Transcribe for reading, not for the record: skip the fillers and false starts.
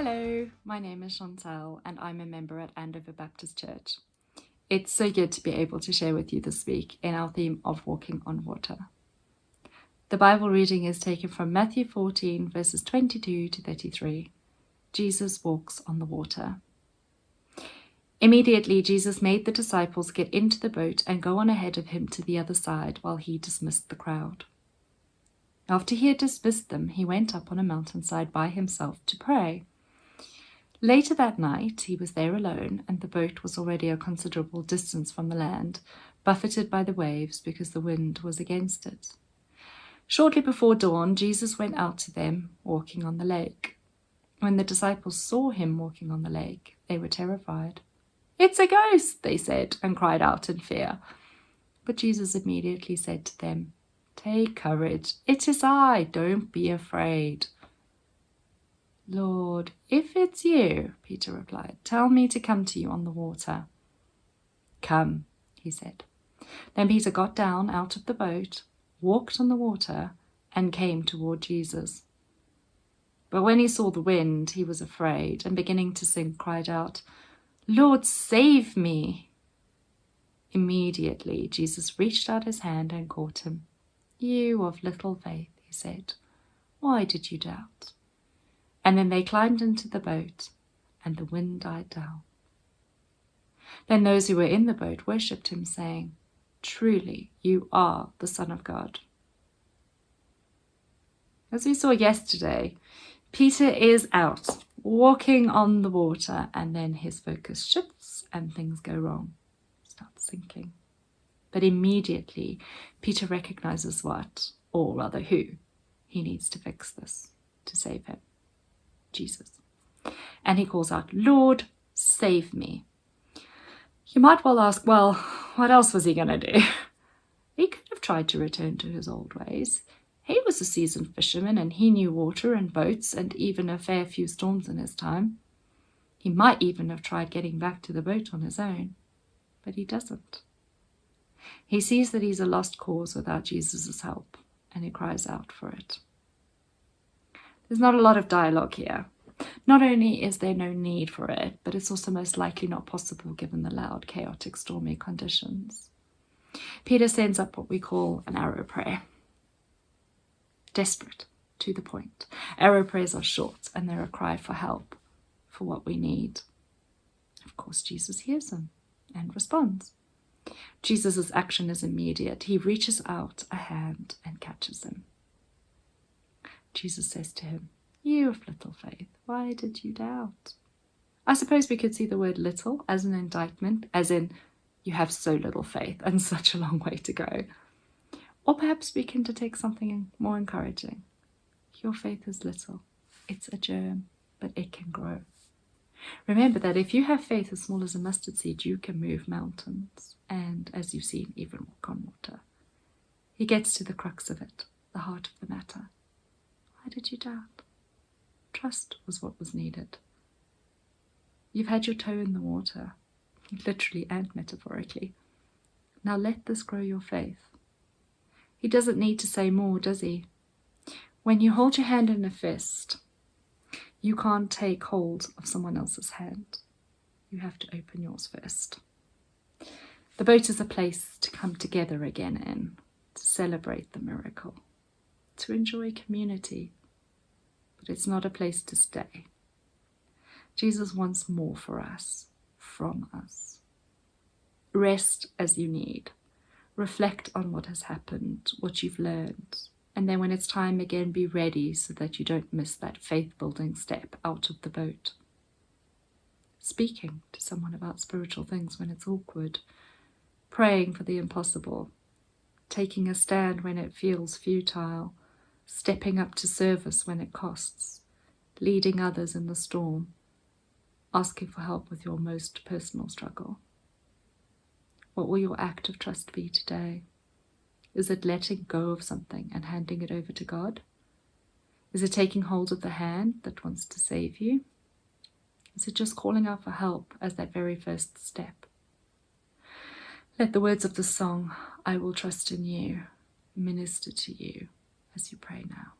Hello, my name is Chantal and I'm a member at Andover Baptist Church. It's so good to be able to share with you this week in our theme of walking on water. The Bible reading is taken from Matthew 14 verses 22 to 33. Jesus walks on the water. Immediately Jesus made the disciples get into the boat and go on ahead of him to the other side while he dismissed the crowd. After he had dismissed them, he went up on a mountainside by himself to pray. Later that night, he was there alone, and the boat was already a considerable distance from the land, buffeted by the waves because the wind was against it. Shortly before dawn, Jesus went out to them, walking on the lake. When the disciples saw him walking on the lake, they were terrified. "It's a ghost," they said, and cried out in fear. But Jesus immediately said to them, "Take courage, it is I, don't be afraid." "Lord, if it's you," Peter replied, "tell me to come to you on the water." "Come," he said. Then Peter got down out of the boat, walked on the water, and came toward Jesus. But when he saw the wind, he was afraid, and beginning to sink, cried out, "Lord, save me!" Immediately Jesus reached out his hand and caught him. "You of little faith," he said, "why did you doubt?" And then they climbed into the boat, and the wind died down. Then those who were in the boat worshipped him, saying, "Truly, you are the Son of God." As we saw yesterday, Peter is out, walking on the water, and then his focus shifts and things go wrong, starts sinking. But immediately, Peter recognizes what, or rather who, he needs to fix this to save him. Jesus. And he calls out, "Lord, save me." You might well ask, well, what else was he going to do? He could have tried to return to his old ways. He was a seasoned fisherman and he knew water and boats and even a fair few storms in his time. He might even have tried getting back to the boat on his own, but he doesn't. He sees that he's a lost cause without Jesus' help, and he cries out for it. There's not a lot of dialogue here. Not only is there no need for it, but it's also most likely not possible given the loud, chaotic, stormy conditions. Peter sends up what we call an arrow prayer. Desperate, to the point. Arrow prayers are short, and they're a cry for help, for what we need. Of course, Jesus hears them and responds. Jesus' action is immediate. He reaches out a hand and catches him. Jesus says to him, "You of little faith, why did you doubt?" I suppose we could see the word little as an indictment, as in, you have so little faith and such a long way to go. Or perhaps we can detect something more encouraging. Your faith is little. It's a germ, but it can grow. Remember that if you have faith as small as a mustard seed, you can move mountains, and as you've seen, even walk on water. He gets to the crux of it, the heart of the matter. Why did you doubt? Trust was what was needed. You've had your toe in the water, literally and metaphorically. Now let this grow your faith. He doesn't need to say more, does he? When you hold your hand in a fist, you can't take hold of someone else's hand. You have to open yours first. The boat is a place to come together again in, to celebrate the miracle, to enjoy community, but it's not a place to stay. Jesus wants more for us, from us. Rest as you need. Reflect on what has happened, what you've learned, and then when it's time again, be ready so that you don't miss that faith-building step out of the boat. Speaking to someone about spiritual things when it's awkward, praying for the impossible, taking a stand when it feels futile, stepping up to service when it costs, leading others in the storm, asking for help with your most personal struggle. What will your act of trust be today? Is it letting go of something and handing it over to God? Is it taking hold of the hand that wants to save you? Is it just calling out for help as that very first step? Let the words of the song, "I Will Trust in You," minister to you as you pray now.